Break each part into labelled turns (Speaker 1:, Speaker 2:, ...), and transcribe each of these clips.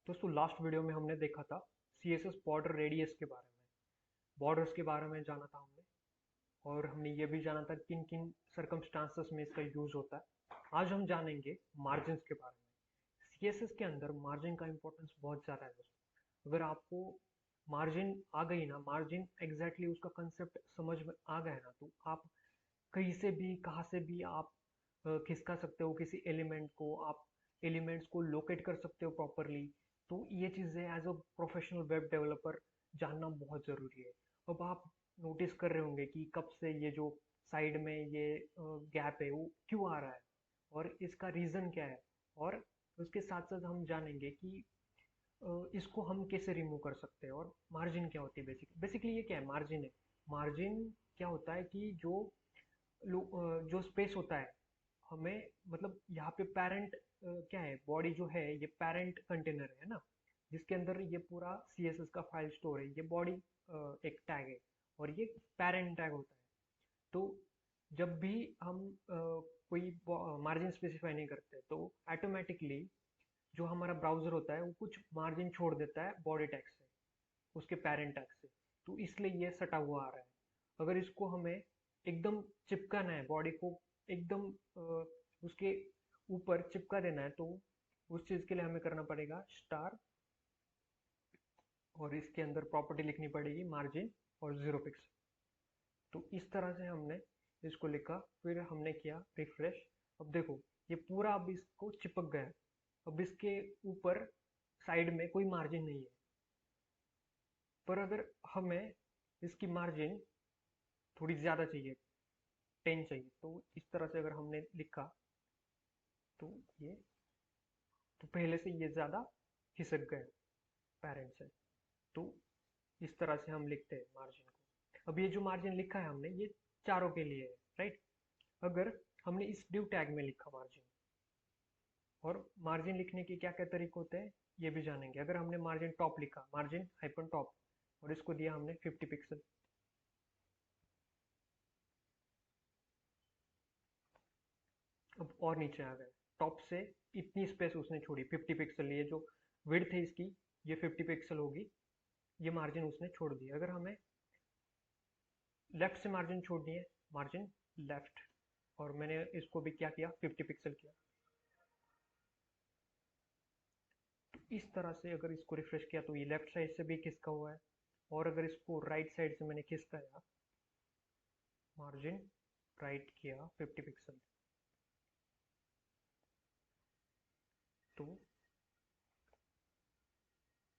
Speaker 1: दोस्तों last video में हमने देखा था CSS बॉर्डर रेडियस के बारे में। बॉर्डर्स के बारे में जाना था हमने, और हमने ये भी जाना था किन किन सर्कमस्टांसेस में इसका यूज होता है। आज हम जानेंगे मार्जिन्स के बारे में। CSS के अंदर मार्जिन का इंपॉर्टेंस बहुत ज़्यादा है दोस्तों। अगर आपको मार्जिन आ गई ना, मार्जिन एग्जैक्टली उसका कंसेप्ट समझ में आ गया ना, तो आप कहीं से भी कहाँ से भी आप खिसका सकते हो किसी एलिमेंट को। आप एलिमेंट्स को लोकेट कर सकते हो प्रॉपरली। तो ये चीज़ें as a professional web developer जानना बहुत ज़रूरी है। अब आप नोटिस कर रहे होंगे कि कब से ये जो साइड में ये गैप है वो क्यों आ रहा है, और इसका रीज़न क्या है। और उसके साथ साथ हम जानेंगे कि इसको हम कैसे रिमूव कर सकते हैं, और मार्जिन क्या होती है। बेसिकली ये क्या है, मार्जिन है। मार्जिन क्या होता है कि जो स्पेस होता है हमें, मतलब यहाँ पे पेरेंट क्या है, बॉडी जो है ये पेरेंट कंटेनर है ना, जिसके अंदर ये पूरा CSS का फाइल स्टोर है। ये बॉडी एक टैग है, और ये पेरेंट टैग होता है। तो जब भी हम कोई मार्जिन स्पेसिफाई नहीं करते तो ऑटोमेटिकली जो हमारा ब्राउजर होता है वो कुछ मार्जिन छोड़ देता है बॉडी टैग से, उसके पेरेंट टैग से। तो इसलिए ये सटा हुआ आ रहा है। अगर इसको हमें एकदम चिपकाना है, बॉडी को एकदम उसके ऊपर चिपका देना है, तो उस चीज के लिए हमें करना पड़ेगा स्टार, और इसके अंदर प्रॉपर्टी लिखनी पड़ेगी मार्जिन और 0 पिक्सल। तो इस तरह से हमने इसको लिखा, फिर हमने किया रिफ्रेश। अब देखो ये पूरा अब इसको चिपक गया है। अब इसके ऊपर साइड में कोई मार्जिन नहीं है। पर अगर हमें इसकी मार्जिन थोड़ी ज़्यादा चाहिए, 10 चाहिए, तो इस तरह से अगर हमने लिखा तो ये, तो पहले से ये ज़्यादा खिसक गए पेरेंट से। तो इस तरह से हम लिखते हैं मार्जिन को। अब ये जो मार्जिन लिखा है हमने, ये चारों के लिए है, राइट। अगर हमने इस डिव टैग में लिखा मार्जिन, और मार्जिन लिखने के क्या क्या तरीके होते हैं ये भी जानेंगे। अगर हमने मार्जिन टॉप लिखा, मार्जिन हाइपन टॉप, और इसको दिया हमने 50 पिक्सल। अब और नीचे आ गए, टॉप से इतनी स्पेस उसने छोड़ी 50 पिक्सल। ये जो विड्थ है इसकी, ये 50 पिक्सल होगी। ये मार्जिन उसने छोड़ दी। अगर हमें लेफ्ट से मार्जिन छोड़नी है, मार्जिन लेफ्ट, और मैंने इसको भी क्या किया, 50 पिक्सल किया। तो इस तरह से अगर इसको रिफ्रेश किया तो ये लेफ्ट साइड से भी खिसका हुआ है, और अगर इसको राइट साइड से मैंने खिसकाया, मार्जिन राइट किया 50 पिक्सल, तो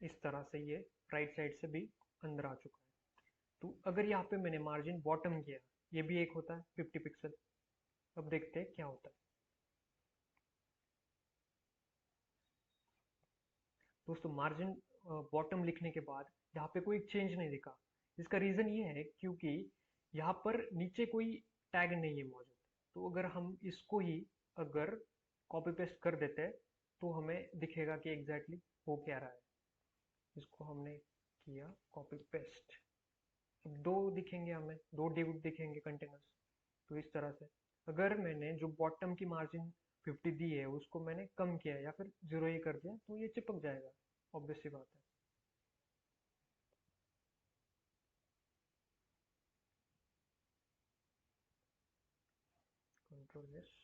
Speaker 1: इस तरह से ये राइट साइड से भी अंदर आ चुका है। तो अगर यहाँ पे मैंने मार्जिन बॉटम किया, ये भी एक होता है 50 पिक्सल। अब देखते हैं क्या होता है। दोस्तों मार्जिन बॉटम लिखने के बाद यहाँ पे कोई चेंज नहीं दिखा। इसका रीजन ये है क्योंकि यहाँ पर नीचे कोई टैग नहीं है मौजूद। तो अगर हम इसको ही अगर कॉपी पेस्ट कर देते हैं तो हमें दिखेगा कि एग्जैक्टली हो क्या रहा है। इसको हमने किया कॉपी पेस्ट। अब दो दिखेंगे, हमें दो डिव दिखेंगे कंटेनर्स। तो इस तरह से अगर मैंने जो बॉटम की मार्जिन 50 दी है उसको मैंने कम किया या फिर 0 ही कर दिया, तो ये चिपक जाएगा। ऑब्वियस सी बात है। Control S.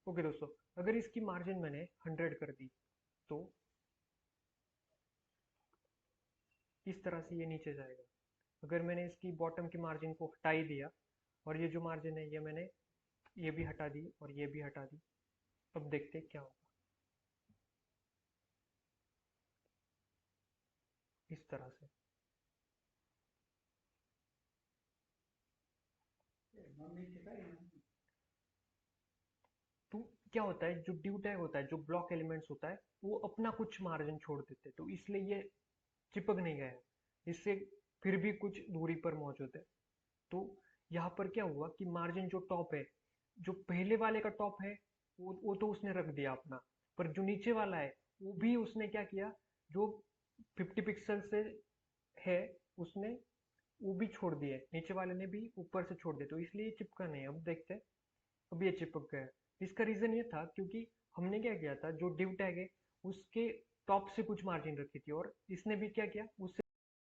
Speaker 1: ओके दोस्तों, अगर इसकी मार्जिन मैंने 100 कर दी तो इस तरह से ये नीचे जाएगा। अगर मैंने इसकी बॉटम की मार्जिन को हटा ही दिया, और ये जो मार्जिन है ये मैंने ये भी हटा दी और ये भी हटा दी, अब देखते हैं क्या होगा। इस तरह से तो क्या होता है, जो ड्यू टैग होता है, जो ब्लॉक एलिमेंट्स होता है, वो अपना कुछ मार्जिन छोड़ देते हैं, तो इसलिए ये चिपक नहीं गया है। इससे फिर भी कुछ दूरी पर मौजूद है। तो यहाँ पर क्या हुआ कि मार्जिन जो टॉप है, जो पहले वाले का टॉप है, वो तो उसने रख दिया अपना। पर जो नीचे वाला है वो भी उसने क्या किया, जो 50 पिक्सल से है उसने वो भी छोड़ दिए, नीचे वाले ने भी ऊपर से छोड़ दिया, तो इसलिए ये चिपका नहीं है। अब देखते हैं, अब ये चिपक गया है। इसका रीजन ये था क्योंकि हमने क्या किया था, जो div टैग है उसके टॉप से कुछ मार्जिन रखी थी, और इसने भी क्या किया,